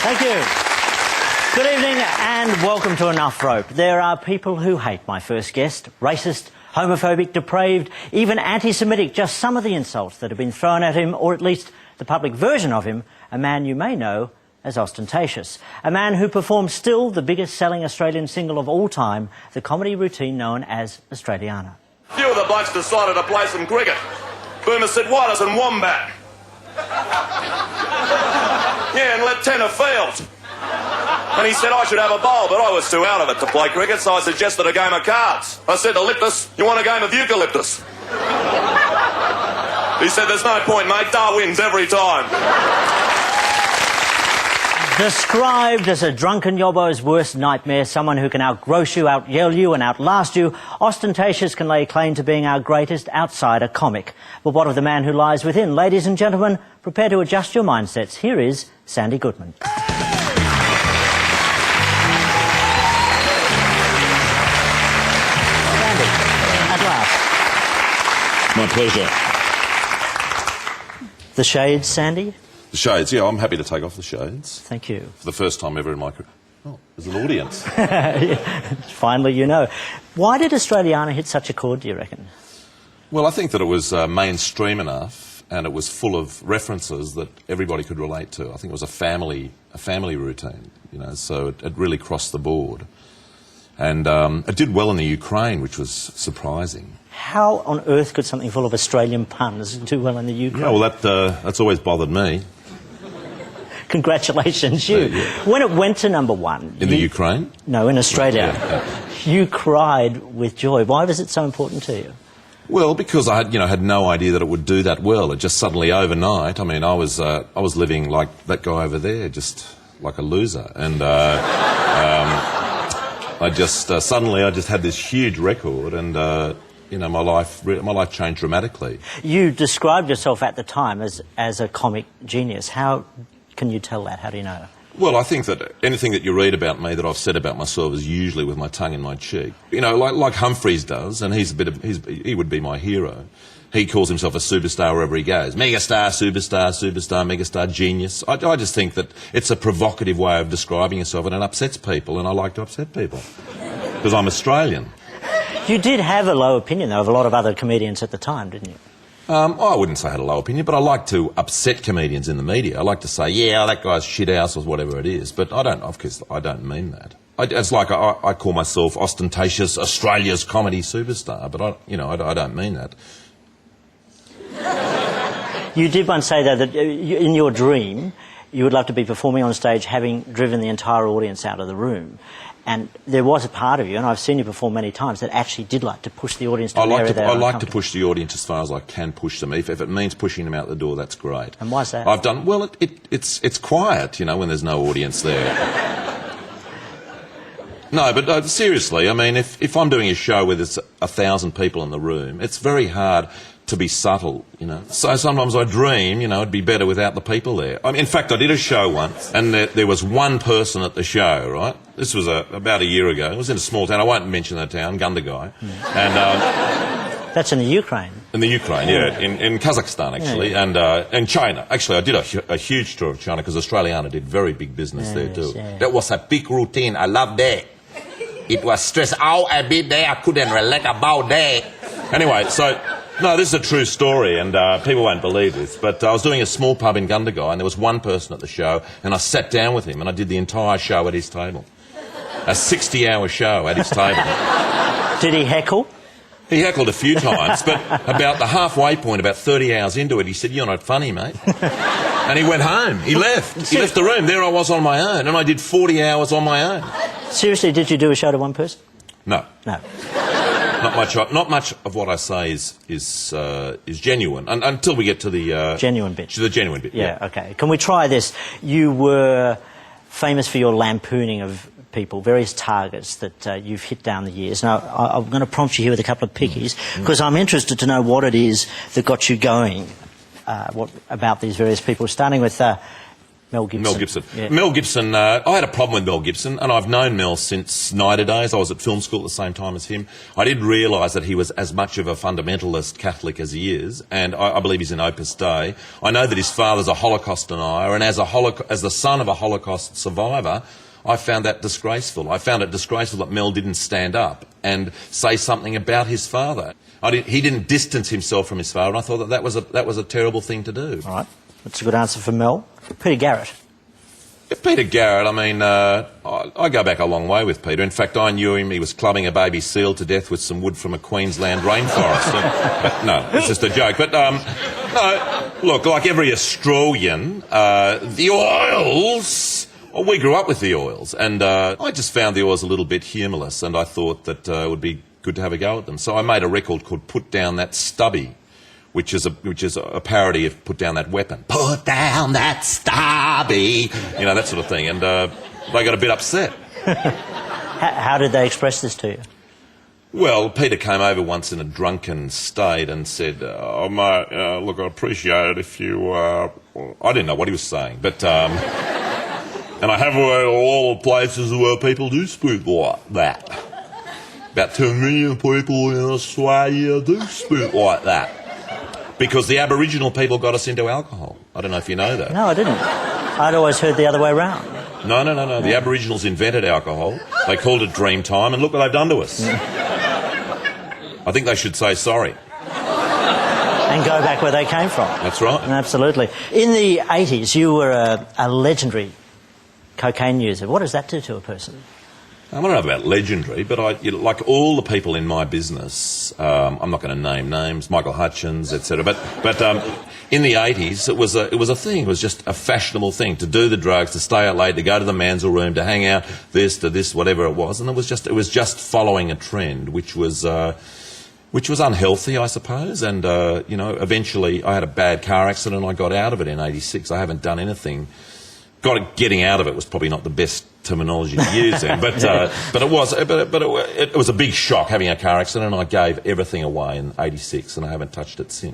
Thank you. Good evening and welcome to Enough Rope. There are people who hate my first guest. Racist, homophobic, depraved, even anti-Semitic. Just some of the insults that have been thrown at him, or at least the public version of him, a man you may know as Austen Tayshus. A man who performs still the biggest selling Australian single of all time, the comedy routine known as Australiana. A few of the blokes decided to play some cricket. Boomer said, Wallace and Wombat. Yeah, and let tenner field. And he said I should have a bowl, but I was too out of it to play cricket, so I suggested a game of cards. I said to Liptus, you want a game of eucalyptus? He said, there's no point, mate. Dar wins every time. Described as a drunken yobbo's worst nightmare, someone who can outgross you, out-yell you and outlast you, Austen Tayshus can lay claim to being our greatest outsider comic. But what of the man who lies within? Ladies and gentlemen, prepare to adjust your mindsets. Here is Sandy Gutman. Sandy, at last. My pleasure. The shades, Sandy? The shades, yeah, I'm happy to take off the shades. Thank you. For the first time ever in my career. Oh, there's an audience. Finally, you know. Why did Australiana hit such a chord, do you reckon? Well, I think that it was mainstream enough and it was full of references that everybody could relate to. I think it was a family routine, you know, so it really crossed the board. And it did well in the Ukraine, which was surprising. How on earth could something full of Australian puns do well in the Ukraine? Yeah, well, that's always bothered me. Congratulations, you. Yeah. When it went to #1... In the Ukraine? No, in Australia. Yeah. You cried with joy. Why was it so important to you? Well, because I had no idea that it would do that well. It just suddenly overnight, I mean, I was living like that guy over there, just like a loser. And I just suddenly had this huge record and... my life changed dramatically. You described yourself at the time as a comic genius. How can you tell that? How do you know? Well, I think that anything that you read about me that I've said about myself is usually with my tongue in my cheek. You know, like Humphreys does, and he would be my hero. He calls himself a superstar wherever he goes. Megastar, superstar, megastar, genius. I just think that it's a provocative way of describing yourself, and it upsets people, and I like to upset people because I'm Australian. You did have a low opinion, though, of a lot of other comedians at the time, didn't you? I wouldn't say I had a low opinion, but I like to upset comedians in the media. I like to say, yeah, that guy's shit house or whatever it is, but I don't mean that. It's like I call myself Austen Tayshus, Australia's comedy superstar, but I don't mean that. You did once say, though, that in your dream, you would love to be performing on stage having driven the entire audience out of the room. And there was a part of you, and I've seen you perform many times, that actually did like to push the audience to an area they're I like to push the audience as far as I can push them. If it means pushing them out the door, that's great. And why's that? It's quiet, when there's no audience there. No, but seriously, I mean, if I'm doing a show where there's 1,000 people in the room, it's very hard to be subtle, So sometimes I dream, it'd be better without the people there. In fact, I did a show once, and there was one person at the show, right? This was about a year ago. It was in a small town. I won't mention the town, Gundagai. And that's in the Ukraine. In the Ukraine, yeah. In Kazakhstan, actually, and China. Actually, I did a huge tour of China because Australiana did very big business there too. Yeah. That was a big routine. I loved that. It was stressed out a bit there. I couldn't relax about that. Anyway, so... No, this is a true story, and people won't believe this, but I was doing a small pub in Gundagai, and there was one person at the show, and I sat down with him, and I did the entire show at his table. A 60-hour show at his table. Did he heckle? He heckled a few times, but about the halfway point, about 30 hours into it, he said, "You're not funny, mate." And he went home. He left. He left the room. There I was on my own, and I did 40 hours on my own. Seriously, did you do a show to one person? No. No. Not much of what I say is genuine until we get to the genuine bit. To the genuine bit. Yeah. Okay. Can we try this? You were famous for your lampooning of people, various targets that you've hit down the years. Now, I'm going to prompt you here with a couple of pickies because I'm interested to know what it is that got you going. What about these various people? Starting with Mel Gibson. Mel Gibson. Yeah. Mel Gibson, I had a problem with Mel Gibson, and I've known Mel since Snyder days. I was at film school at the same time as him. I did realise that he was as much of a fundamentalist Catholic as he is, and I believe he's in Opus Dei. I know that his father's a Holocaust denier, and as the son of a Holocaust survivor, I found that disgraceful. I found it disgraceful that Mel didn't stand up and say something about his father. He didn't distance himself from his father, and I thought that was a terrible thing to do. All right. That's a good answer for Mel. Peter Garrett. Peter Garrett, I mean, I go back a long way with Peter. In fact, I knew him, he was clubbing a baby seal to death with some wood from a Queensland rainforest. But no, it's just a joke. But, no, look, like every Australian, the oils... Well, we grew up with the oils, and I just found the oils a little bit humourless, and I thought that it would be good to have a go at them. So I made a record called Put Down That Stubby, which is a parody of Put Down That Weapon. Put down that stubby, you know, that sort of thing. And they got a bit upset. How did they express this to you? Well, Peter came over once in a drunken state and said, "Oh, mate, look, I'd appreciate it if you..." I didn't know what he was saying, but... and I have heard all the places where people do speak like that. About 10 million people in Australia do speak like that. Because the Aboriginal people got us into alcohol. I don't know if you know that. No, I didn't. I'd always heard the other way round. No. The Aboriginals invented alcohol. They called it Dreamtime, and look what they've done to us. I think they should say sorry. And go back where they came from. That's right. Absolutely. In the 80s, you were a legendary cocaine user. What does that do to a person? I don't know about legendary, but like all the people in my business, I'm not going to name names, Michael Hutchins, etc. But in the 80s, it was a thing. It was just a fashionable thing to do the drugs, to stay out late, to go to the Mansell room, to hang out, to this, whatever it was, and it was just following a trend, which was unhealthy, I suppose. And eventually, I had a bad car accident. I got out of it in '86. I haven't done anything. Getting out of it was probably not the best terminology to use then, but it was a big shock having a car accident, and I gave everything away in '86, and I haven't touched it since.